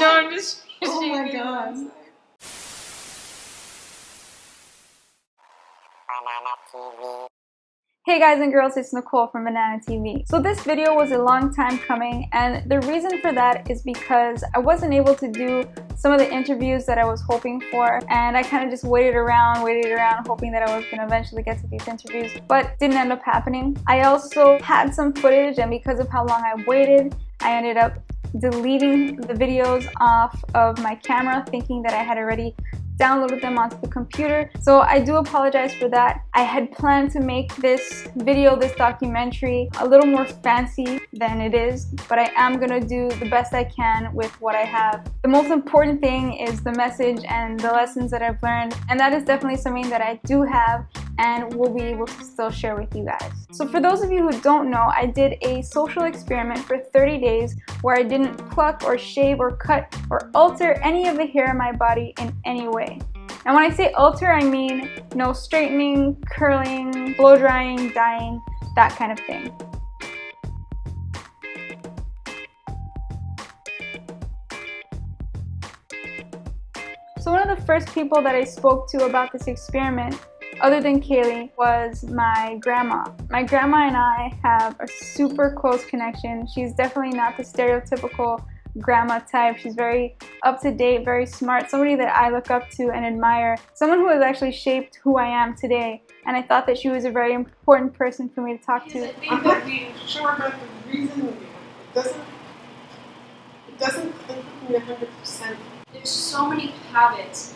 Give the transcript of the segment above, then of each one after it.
No, I'm just Oh my god. BananaTV. Hey guys and girls, it's Nicole from BananaTV. So this video was a long time coming, and the reason for that is because I wasn't able to do some of the interviews that I was hoping for, and I kind of just waited around hoping that I was going to eventually get to these interviews, but didn't end up happening. I also had some footage, and because of how long I waited, I ended up deleting the videos off of my camera, thinking that I had already downloaded them onto the computer. So I do apologize for that. I had planned to make this video, this documentary, a little more fancy than it is, but I am gonna do the best I can with what I have. The most important thing is the message and the lessons that I've learned, and that is definitely something that I do have and will be able to still share with you guys. So for those of you who don't know, I did a social experiment for 30 days where I didn't pluck or shave or cut or alter any of the hair in my body in any way. And when I say alter, I mean no straightening, curling, blow drying, dyeing, that kind of thing. So one of the first people that I spoke to about this experiment, other than Kaylee, was my grandma. My grandma and I have a super close connection. She's definitely not the stereotypical grandma type. She's very up to date, very smart, somebody that I look up to and admire, someone who has actually shaped who I am today. And I thought that she was a very important person for me to talk to. I'm not sure about the reason it doesn't click with me 100%. There's so many habits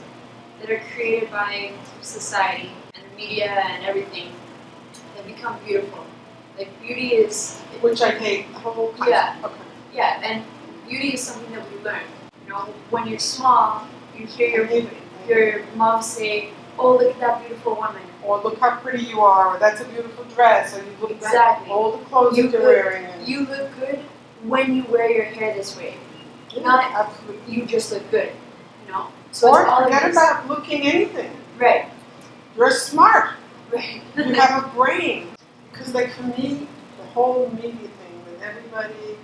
that are created by society and the media and everything that become beautiful. Like beauty is... Which I hate, the whole concept. Yeah. Okay. Yeah, and beauty is something that we learn. You know, when you're small, you hear your mom say, "Oh, look at that beautiful woman." Or look how pretty you are, or that's a beautiful dress, or you look Exactly. all the clothes that you're wearing. And you look good when you wear your hair this way. yeah, Not absolutely. you just look good. You know? So Or it's all forget about looking anything. Right. You're smart. Right. You have a brain. Because like for me, the whole media thing with everybody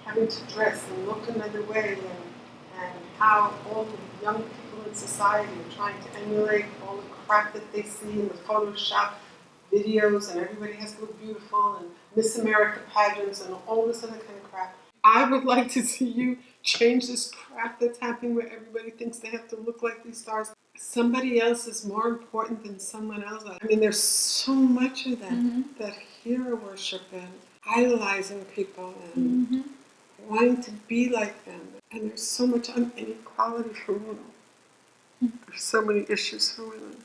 having to dress and look another way and how all the young people in society are trying to emulate all the crap that they see in the Photoshop videos, and everybody has to look beautiful, and Miss America pageants and all this other kind of crap. I would like to see you change this crap that's happening where everybody thinks they have to look like these stars. Somebody else is more important than someone else. I mean, there's so much of that, that hero worship and idolizing people and wanting to be like them. And there's so much inequality for women. There's so many issues for women.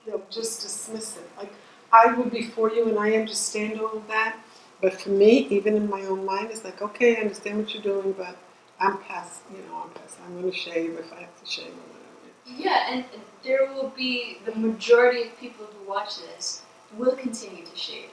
They'll just dismiss it. Like, I would be for you and I understand all of that. But for me, even in my own mind, it's like, okay, I understand what you're doing, but I'm past, I'm going to shave if I have to shave or whatever. Yeah, and there will be the majority of people who watch this will continue to shave.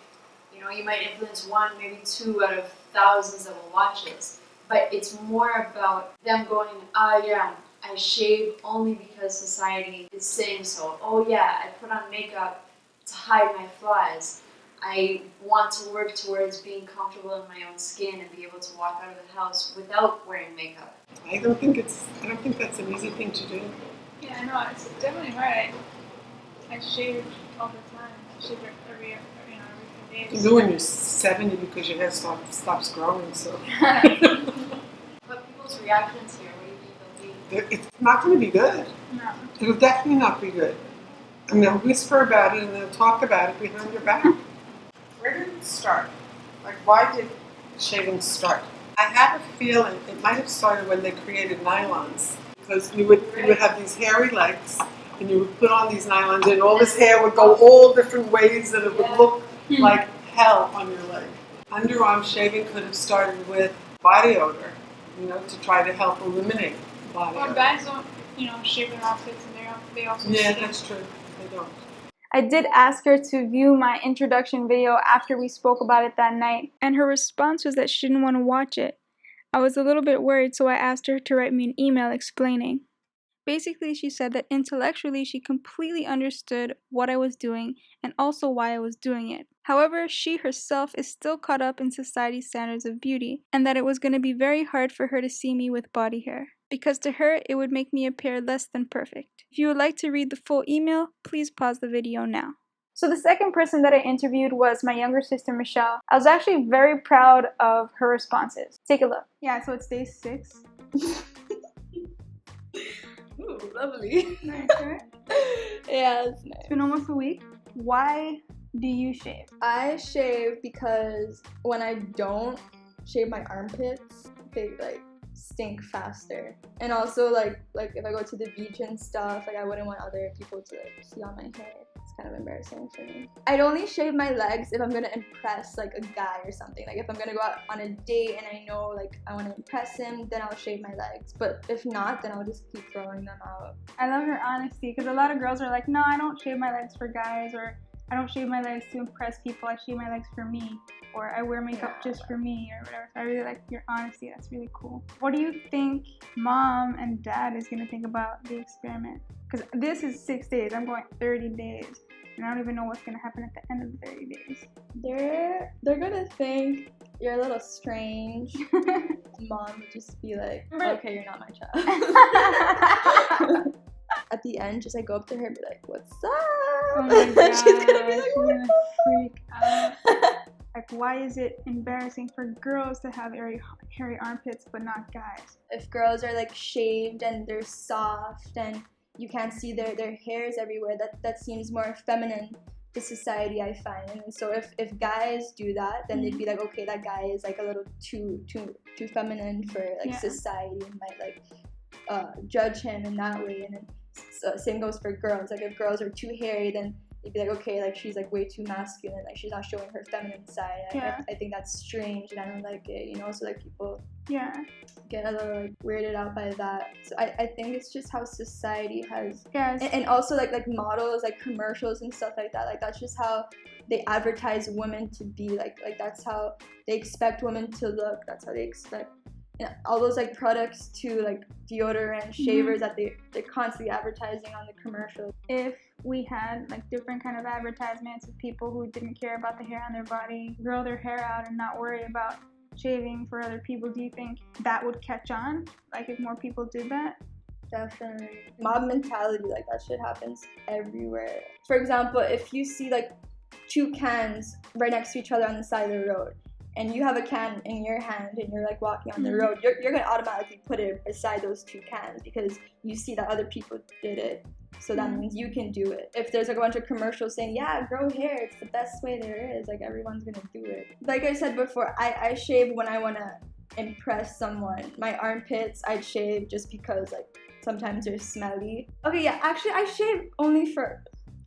You know, you might influence one, maybe two out of thousands that will watch this. But it's more about them going, yeah, I shave only because society is saying so. Oh yeah, I put on makeup to hide my flaws. I want to work towards being comfortable in my own skin and be able to walk out of the house without wearing makeup. I don't think that's an easy thing to do. Yeah, I know, it's definitely hard. I shave all the time. I shave every few days. You do when you're 70 because your hair stops growing, so. But people's reactions here, what do you think they'll be? It's not going to be good. No. It'll definitely not be good. And they'll whisper about it and they'll talk about it behind your back. Where did it start? Like, why did shaving start? I have a feeling it might have started when they created nylons. Because you would have these hairy legs and you would put on these nylons and all this hair would go all different ways and it would look like hell on your leg. Underarm shaving could have started with body odor, to try to help eliminate body odor. Well, guys don't, shave their outfits and they also Yeah, stink. that's true. They don't. I did ask her to view my introduction video after we spoke about it that night, and her response was that she didn't want to watch it. I was a little bit worried, so I asked her to write me an email explaining. Basically, she said that intellectually she completely understood what I was doing and also why I was doing it. However, she herself is still caught up in society's standards of beauty, and that it was going to be very hard for her to see me with body hair, because to her it would make me appear less than perfect. If you would like to read the full email, please pause the video now. So the second person that I interviewed was my younger sister, Michelle. I was actually very proud of her responses. Take a look. Yeah, so it's day 6. Ooh, lovely. Nice, right? Yeah, it's nice. It's been almost a week. Why do you shave? I shave because when I don't shave my armpits, they like stink faster. And also like if I go to the beach and stuff, like I wouldn't want other people to like see all my hair. It's kind of embarrassing for me. I'd only shave my legs if I'm gonna impress like a guy or something. Like if I'm gonna go out on a date and I know like I want to impress him, then I'll shave my legs. But if not, then I'll just keep throwing them out. I love her honesty, because a lot of girls are like, no, I don't shave my legs for guys, or I don't shave my legs to impress people, I shave my legs for me, or I wear makeup just for me, or whatever. So I really like your honesty. That's really cool. What do you think mom and dad is gonna think about the experiment? Because this is 6 days, I'm going 30 days, and I don't even know what's gonna happen at the end of the 30 days. They're gonna think you're a little strange. Mom would just be like, okay, you're not my child. At the end, just like go up to her and be like, what's up? Oh my god, she's gonna be like, she's what gonna the freak out. Like, why is it embarrassing for girls to have hairy armpits but not guys? If girls are like shaved and they're soft and you can't see their hairs everywhere, that seems more feminine to society, I find. And so if guys do that, then they'd be like, okay, that guy is like a little too feminine for like society, and might like judge him in that way. And then same goes for girls. Like if girls are too hairy, then they'd be like, okay, like she's like way too masculine, like she's not showing her feminine side. I think that's strange and I don't like it, you know. So like people get a little like weirded out by that. So I think it's just how society has and also like models, like commercials and stuff like that. Like that's just how they advertise women to be. Like that's how they expect women to look. That's how they expect all those like products too, like deodorant, shavers that they're constantly advertising on the commercials. If we had like different kind of advertisements of people who didn't care about the hair on their body, grow their hair out and not worry about shaving for other people, do you think that would catch on? Like if more people did that? Definitely. Mob mentality, like that shit happens everywhere. For example, if you see like 2 cans right next to each other on the side of the road, and you have a can in your hand and you're like walking on the road, you're gonna automatically put it beside those 2 cans because you see that other people did it. So that means you can do it. If there's like a bunch of commercials saying, yeah, grow hair, it's the best way there is, like everyone's gonna do it. Like I said before, I shave when I wanna impress someone. My armpits, I'd shave just because like sometimes they're smelly. Okay, yeah, actually I shave only for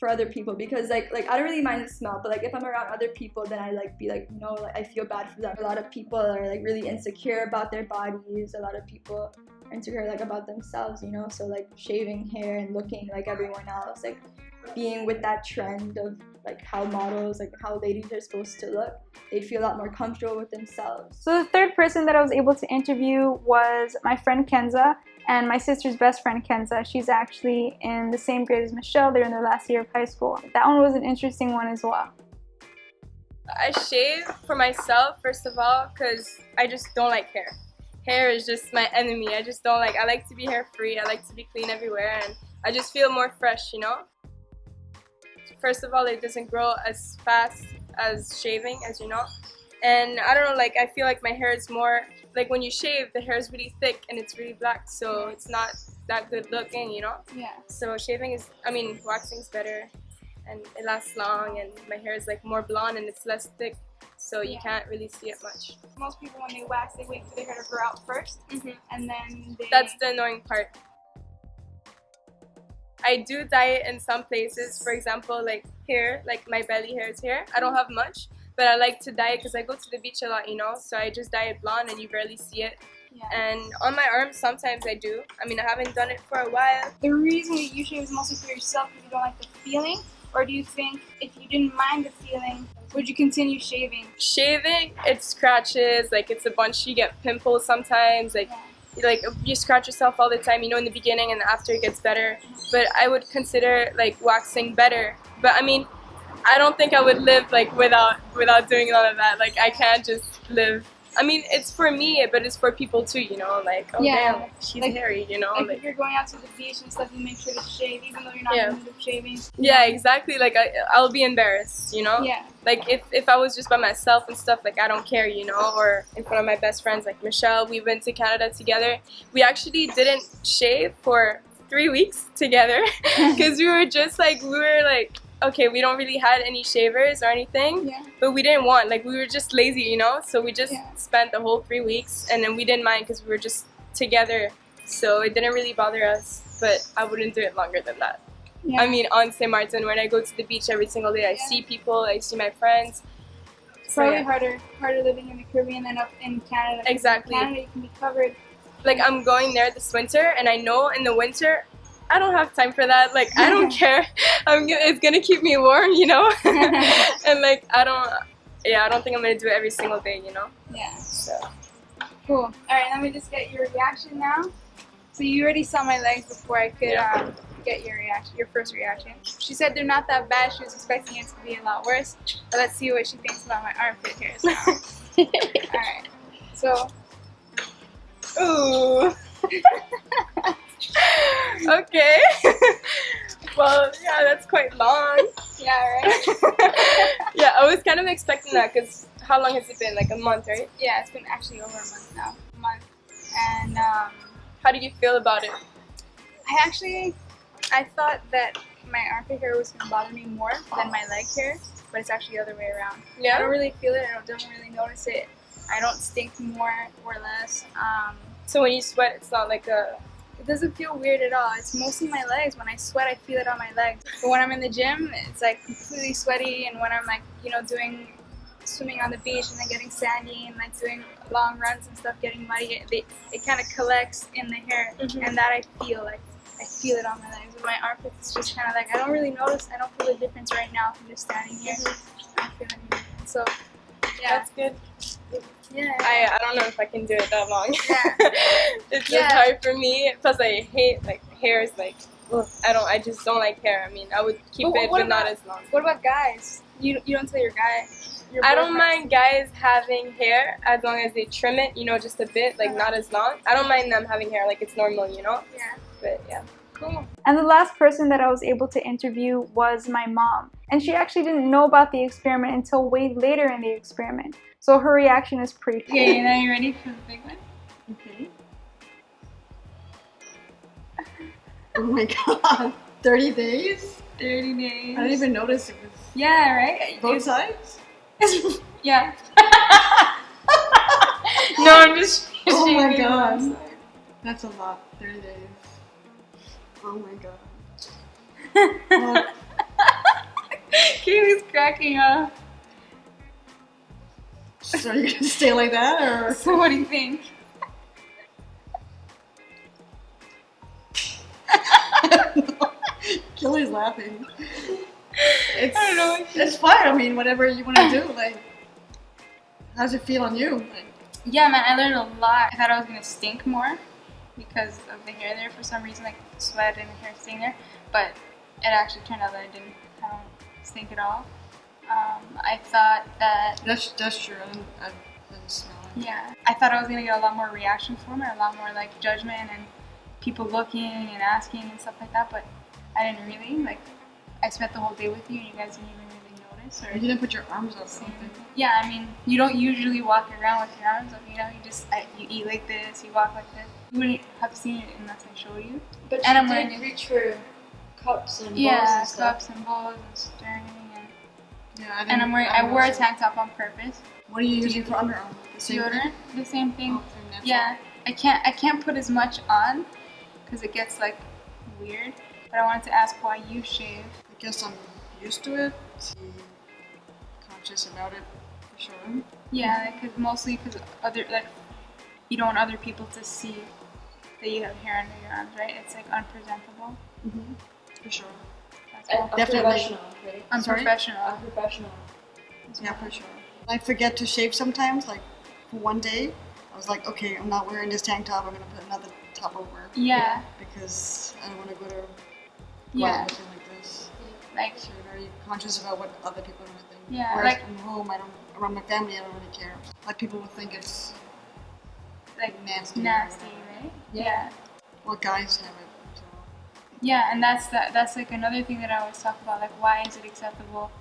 other people because like I don't really mind the smell, but like if I'm around other people, then I like be like, you know, like I feel bad for them. A lot of people are like really insecure about their bodies. A lot of people are insecure like about themselves, you know. So like shaving hair and looking like everyone else, like being with that trend of like how models, like how ladies are supposed to look, they'd feel a lot more comfortable with themselves. So the third person that I was able to interview was my friend Kenza, and my sister's best friend Kenza. She's actually in the same grade as Michelle. They're in their last year of high school. That one was an interesting one as well. I shave for myself, first of all, because I just don't like hair. Hair is just my enemy. I just don't like, I like to be hair free. I like to be clean everywhere, and I just feel more fresh, you know? First of all, it doesn't grow as fast as shaving, as you know. And I don't know, like I feel like my hair is more, like when you shave, the hair is really thick and it's really black, so it's not that good looking, you know? Yeah. So shaving is, I mean, waxing is better and it lasts long, and my hair is like more blonde and it's less thick, so you can't really see it much. Most people when they wax, they wait for their hair to grow out first, and then they... That's the annoying part. I do dye it in some places, for example, like here, like my belly hair is here. I don't have much, but I like to dye it because I go to the beach a lot, you know, so I just dye it blonde and you barely see it. Yeah. And on my arms, sometimes I do. I mean, I haven't done it for a while. The reason that you shave is mostly for yourself because you don't like the feeling? Or do you think if you didn't mind the feeling, would you continue shaving? Shaving, it scratches, like it's a bunch, you get pimples sometimes, like like you scratch yourself all the time, you know, in the beginning, and after it gets better. But I would consider like waxing better. But I mean, I don't think I would live like without doing all of that. Like I can't just live. I mean, it's for me, but it's for people too, you know. Like, oh Yeah. damn, she's Like- hairy, you know. Like if you're going out to the beach and stuff, you make sure to shave, even though you're not Yeah. going to end up shaving. Yeah, exactly. Like I'll be embarrassed, you know. Yeah. Like if I was just by myself and stuff, like I don't care, you know. Or in front of my best friends, like Michelle, we went to Canada together. We actually didn't shave for 3 weeks together because we were like, okay, we don't really had any shavers or anything, Yeah. but we didn't want, like, we were just lazy, you know. So we just Yeah. spent the whole 3 weeks, and then we didn't mind because we were just together, so it didn't really bother us. But I wouldn't do it longer than that. Yeah. I mean, on St. Martin, when I go to the beach every single day, I Yeah. see people, I see my friends. It's So, probably yeah. harder living in the Caribbean than up in Canada. 'cause Exactly. In Canada, you can be covered. Like, I'm going there this winter, and I know in the winter, I don't have time for that. Like, I don't care. It's gonna keep me warm, you know? And, like, I don't think I'm gonna do it every single day, you know? Yeah. So, Cool. All right, let me just get your reaction now. So you already saw my legs before I could get your first reaction. She said they're not that bad. She was expecting it to be a lot worse. But let's see what she thinks about my armpit hairs now. All right. So, ooh. Okay. Well, yeah, that's quite long. yeah, right? Yeah, I was kind of expecting that because how long has it been? Like a month, right? Yeah, it's been actually over a month now. A month. And How do you feel about it? I thought that my armpit hair was going to bother me more than my leg hair, but it's actually the other way around. I Yeah? don't really feel it. I don't really notice it. I don't stink more or less. So when you sweat, it's not like a... It doesn't feel weird at all. It's mostly my legs. When I sweat, I feel it on my legs. But when I'm in the gym, it's like completely sweaty. And when I'm like, you know, swimming on the beach and then getting sandy and like doing long runs and stuff, getting muddy, it kind of collects in the hair. Mhm. And that I feel it on my legs. With my armpits, it's just kind of like, I don't really notice. I don't feel the difference right now from just standing here. I don't feel any difference. So, yeah. That's good. Yeah. I don't know if I can do it that long. Yeah. It's just Yeah. hard for me. Plus, I hate like hair is like ugh, I just don't like hair. I mean, I would keep But it, what but not about- as long. What about guys? You don't tell your guy. Your I don't boyfriend. mind guys having hair as long as they trim it, you know, just a bit, like not as long. I don't mind them having hair, like it's normal, you know. Yeah. But yeah. Cool. And the last person that I was able to interview was my mom. And she actually didn't know about the experiment until way later in the experiment. So her reaction is pretty cool. Okay, now you ready for the big one? Okay. Oh my god. 30 days? 30 days. I didn't even notice it was Yeah, right? both sides. Yeah. No, I'm just Oh my shaving god. one That's a lot. 30 days. Oh my god. Well, Kaylee's cracking up. so are you gonna stay like that or? So what do you think? Kelly's laughing. It's, I don't know. It's fine. I mean, whatever you want to do. Like, how's it feel on you? Like, Yeah, man, I learned a lot. I thought I was gonna stink more because of the hair there for some reason, like sweat and the hair staying there. But it actually turned out that I didn't stink at all. I thought that that's true. I didn't smell it. yeah, I thought I was gonna get a lot more reaction from it, a lot more like judgment and people looking and asking and stuff like that. But I didn't really like. I spent the whole day with you, and you guys didn't even really notice. Or You didn't put your arms up. Something. yeah, I mean, you don't usually walk around with your arms up. You know, you just you eat like this, you walk like this. You wouldn't have seen it unless I showed you. But And you I'm wearing did it. reach for cups and bowls Yeah, and stuff. cups and bowls and stirring and Yeah, I didn't. and I'm wearing. I wore a tank top on purpose. What are you using for underarm? The same thing? Deodorant, the same thing. Oh, same natural. Yeah, I can't put as much on because it gets like weird. But I wanted to ask why you shave. I guess I'm used to it. Be conscious about it for sure. Yeah, mostly because you don't want other people to see that you have hair under your arms, right? It's like unpresentable. For sure. That's all. Definitely. Unprofessional, right? Sorry? Unprofessional. Unprofessional. Yeah, for sure. I forget to shave sometimes, like for one day. I was like, okay, I'm not wearing this tank top. I'm gonna put another top over. Yeah. Because I don't want to go to Yeah. looking like this. Like, So you're very conscious about what other people are gonna think. Yeah, Whereas like- from home, around my family, I don't really care. Like people will think it's like nasty. nasty, right? Yeah. Well, guys have it. So. Yeah, and that's like another thing that I always talk about. Like, why is it acceptable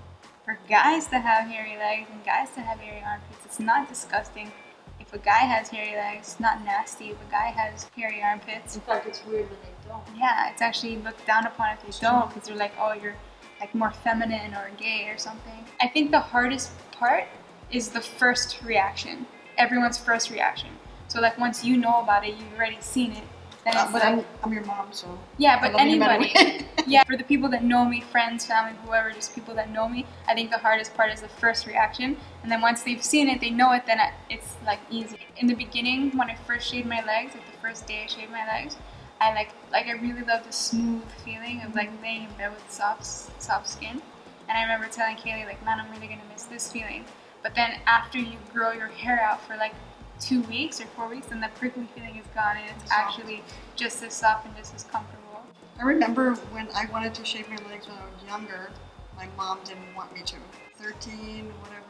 for guys to have hairy legs and guys to have hairy armpits? It's not disgusting. If a guy has hairy legs, it's not nasty. If a guy has hairy armpits, In fact, it's weird when they don't. yeah, it's actually looked down upon if they don't, because they're like, oh, you're like more feminine or gay or something. I think the hardest part is the first reaction. Everyone's first reaction. So like once you know about it, you've already seen it. Then it's But like, I'm your mom, so. yeah, I but love you no matter anybody. what. Yeah, for the people that know me, friends, family, whoever, just people that know me, I think the hardest part is the first reaction. And then once they've seen it, they know it, then it's like easy. In the beginning, when I first shaved my legs, like the first day I shaved my legs, I I really loved the smooth feeling of like laying in bed with soft skin. And I remember telling Kaylee, like, man, I'm really gonna miss this feeling. But then after you grow your hair out for like 2 weeks or 4 weeks, then the prickly feeling is gone and it's actually just as soft and just as comfortable. I remember when I wanted to shave my legs when I was younger, my mom didn't want me to. 13, whatever.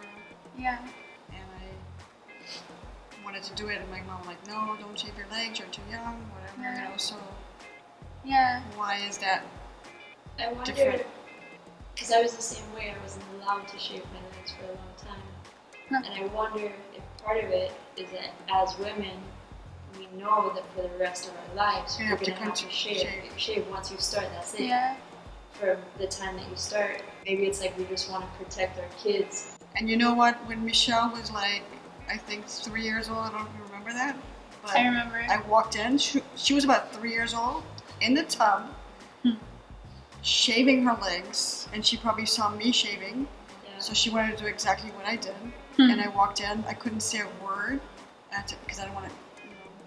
Yeah. And I wanted to do it, and my mom was like, no, don't shave your legs, you're too young, whatever, you know, so Yeah. why is that I wonder, different? because I was the same way. I wasn't allowed to shave my legs for a long time. Huh. And I wonder if part of it is that as women, we know that for the rest of our lives, You we're have to going to have to continue shave. shave. You shave once you start, that's it. Yeah. For the time that you start. Maybe it's like we just want to protect our kids. And you know what, when Michelle was like, I think 3 years old, I don't remember that, but I remember it. I walked in, she was about 3 years old, in the tub, shaving her legs, and she probably saw me shaving, Yeah. so she wanted to do exactly what I did. And I walked in, I couldn't say a word, because I didn't want to,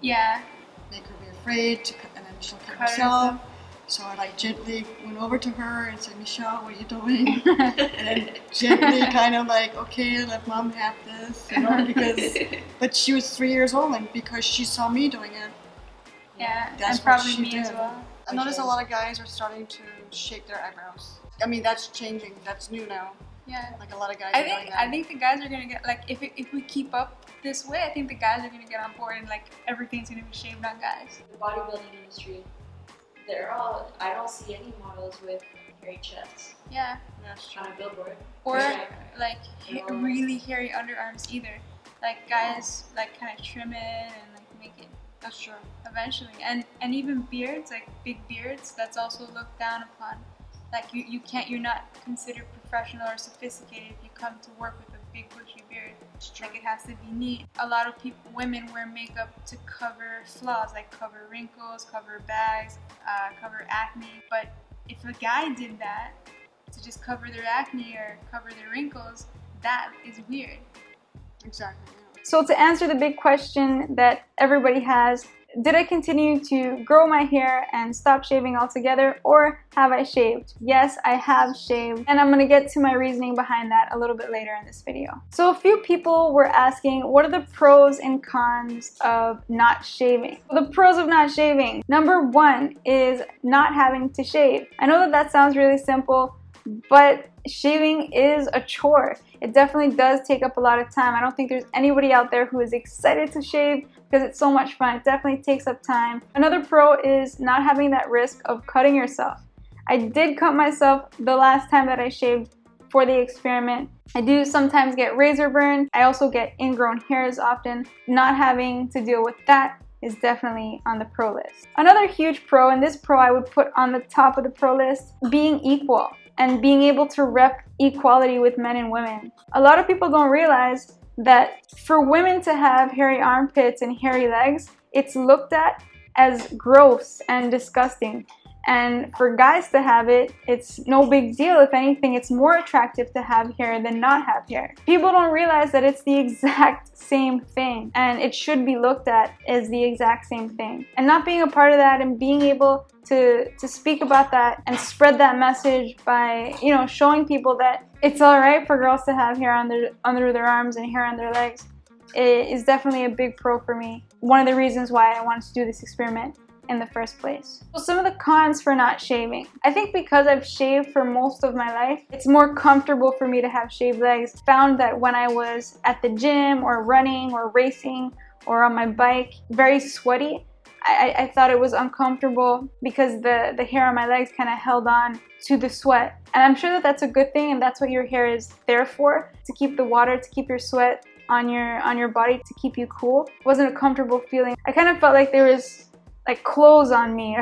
Yeah. make her be afraid, and then she'll cut Cut herself. herself. So I gently went over to her and said, Michelle, what are you doing? And then gently kind of like, okay, let mom have this, you know, but she was 3 years old, and because she saw me doing it, Yeah. That's And what probably she me as did. well. I noticed a lot of guys are starting to shape their eyebrows. I mean, that's changing. That's new now. Yeah. Like a lot of guys I are doing think that. I think the guys are gonna get like if we keep up this way, I think the guys are gonna get on board and like everything's gonna be shaved on guys. The bodybuilding industry, I don't see any models with hairy chests Yeah. That's true. on a billboard. Or Yeah. like No. really hairy underarms either. Like guys like kind of trim it and like make it. That's true. Eventually, and even beards, like big beards, that's also looked down upon. Like you're not considered professional or sophisticated if you come to work with a big bushy beard. Like it has to be neat. A lot of women wear makeup to cover flaws, like cover wrinkles, cover bags, cover acne. But if a guy did that to just cover their acne or cover their wrinkles, that is weird. Exactly. Yeah. So to answer the big question that everybody has, did I continue to grow my hair and stop shaving altogether, or have I shaved? Yes, I have shaved, and I'm gonna get to my reasoning behind that a little bit later in this video. So a few people were asking, what are the pros and cons of not shaving? The pros of not shaving. Number one is not having to shave. I know that that sounds really simple, but shaving is a chore. It definitely does take up a lot of time. I don't think there's anybody out there who is excited to shave because it's so much fun. It definitely takes up time. Another pro is not having that risk of cutting yourself. I did cut myself the last time that I shaved for the experiment. I do sometimes get razor burn. I also get ingrown hairs often. Not having to deal with that is definitely on the pro list. Another huge pro, and this pro I would put on the top of the pro list, being equal and being able to rep equality with men and women. A lot of people don't realize that for women to have hairy armpits and hairy legs, it's looked at as gross and disgusting. And for guys to have it, it's no big deal. If anything, it's more attractive to have hair than not have hair. People don't realize that it's the exact same thing, and it should be looked at as the exact same thing. And not being a part of that and being able to speak about that and spread that message by, you know, showing people that it's all right for girls to have hair under their arms and hair on their legs. is definitely a big pro for me. One of the reasons why I wanted to do this experiment in the first place. So some of the cons for not shaving. I think because I've shaved for most of my life, it's more comfortable for me to have shaved legs. Found that when I was at the gym or running or racing or on my bike, very sweaty, I thought it was uncomfortable because the hair on my legs kind of held on to the sweat. And I'm sure that that's a good thing, and that's what your hair is there for, to keep the water, to keep your sweat on your body, to keep you cool. It wasn't a comfortable feeling. I kind of felt like there was like clothes on me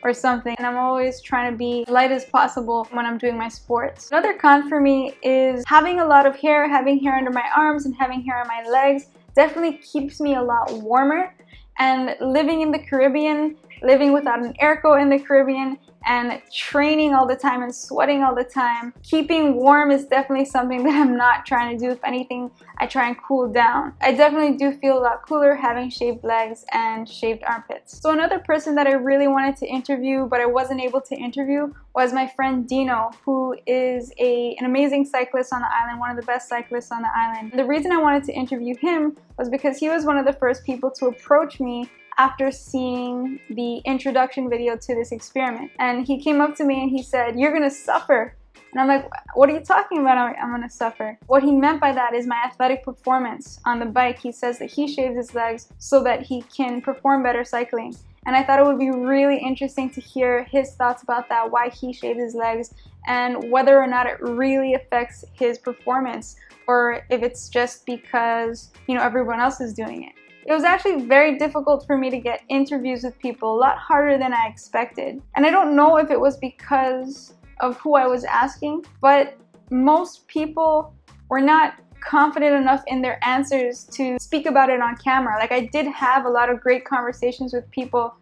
or something, and I'm always trying to be light as possible when I'm doing my sports. Another con for me is having a lot of hair, having hair under my arms and having hair on my legs definitely keeps me a lot warmer. And living in the Caribbean, living without an airco in the Caribbean, and training all the time and sweating all the time, keeping warm is definitely something that I'm not trying to do. If anything, I try and cool down. I definitely do feel a lot cooler having shaved legs and shaved armpits. So another person that I really wanted to interview but I wasn't able to interview was my friend Dino, who is an amazing cyclist on the island, one of the best cyclists on the island. The reason I wanted to interview him was because he was one of the first people to approach me after seeing the introduction video to this experiment. And he came up to me and he said, "You're gonna suffer." And I'm like, "What are you talking about? I'm gonna suffer?" What he meant by that is my athletic performance on the bike. He says that he shaves his legs so that he can perform better cycling. And I thought it would be really interesting to hear his thoughts about that, why he shaved his legs, and whether or not it really affects his performance, or if it's just because, you know, everyone else is doing it. It was actually very difficult for me to get interviews with people, a lot harder than I expected. And I don't know if it was because of who I was asking, but most people were not confident enough in their answers to speak about it on camera. Like, I did have a lot of great conversations with people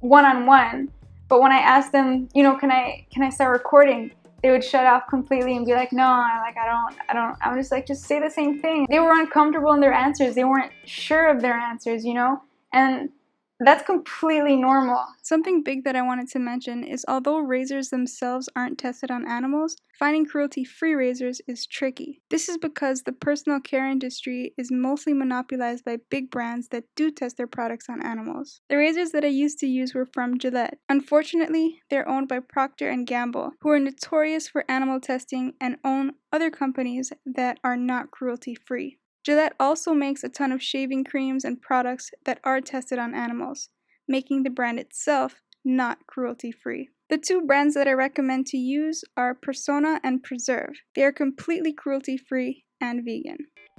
one-on-one, but when I asked them, you know, can I start recording? They would shut off completely and be like, "No, like I don't." I'm just like, just say the same thing. They were uncomfortable in their answers. They weren't sure of their answers, you know? And that's completely normal. Something big that I wanted to mention is although razors themselves aren't tested on animals, finding cruelty-free razors is tricky. This is because the personal care industry is mostly monopolized by big brands that do test their products on animals. The razors that I used to use were from Gillette. Unfortunately, they're owned by Procter & Gamble, who are notorious for animal testing and own other companies that are not cruelty-free. Gillette also makes a ton of shaving creams and products that are tested on animals, making the brand itself not cruelty-free. The two brands that I recommend to use are Persona and Preserve. They are completely cruelty-free and vegan.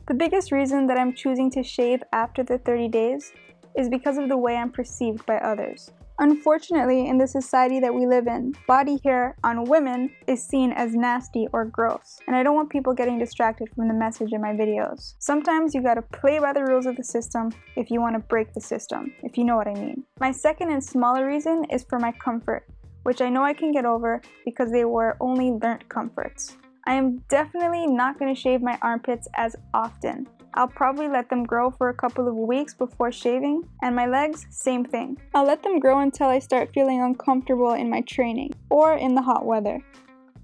The biggest reason that I'm choosing to shave after the 30 days is because of the way I'm perceived by others. Unfortunately, in the society that we live in, body hair on women is seen as nasty or gross, and I don't want people getting distracted from the message in my videos. Sometimes you gotta play by the rules of the system if you want to break the system, if you know what I mean. My second and smaller reason is for my comfort, which I know I can get over because they were only learnt comforts. I am definitely not going to shave my armpits as often. I'll probably let them grow for a couple of weeks before shaving, and my legs, same thing. I'll let them grow until I start feeling uncomfortable in my training, or in the hot weather.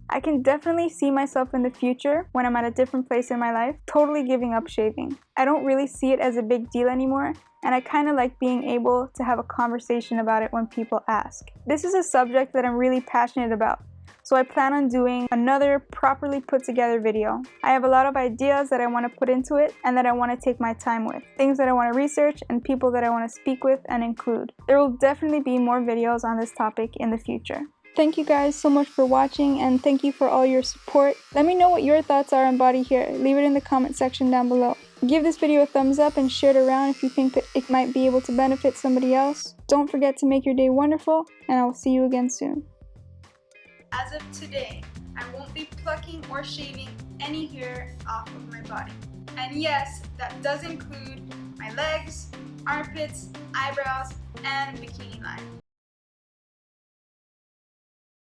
I can definitely see myself in the future, when I'm at a different place in my life, totally giving up shaving. I don't really see it as a big deal anymore, and I kind of like being able to have a conversation about it when people ask. This is a subject that I'm really passionate about, so I plan on doing another properly put together video. I have a lot of ideas that I want to put into it and that I want to take my time with. Things that I want to research and people that I want to speak with and include. There will definitely be more videos on this topic in the future. Thank you guys so much for watching, and thank you for all your support. Let me know what your thoughts are on body hair. Leave it in the comment section down below. Give this video a thumbs up and share it around if you think that it might be able to benefit somebody else. Don't forget to make your day wonderful, and I will see you again soon. As of today, I won't be plucking or shaving any hair off of my body. And yes, that does include my legs, armpits, eyebrows, and bikini line.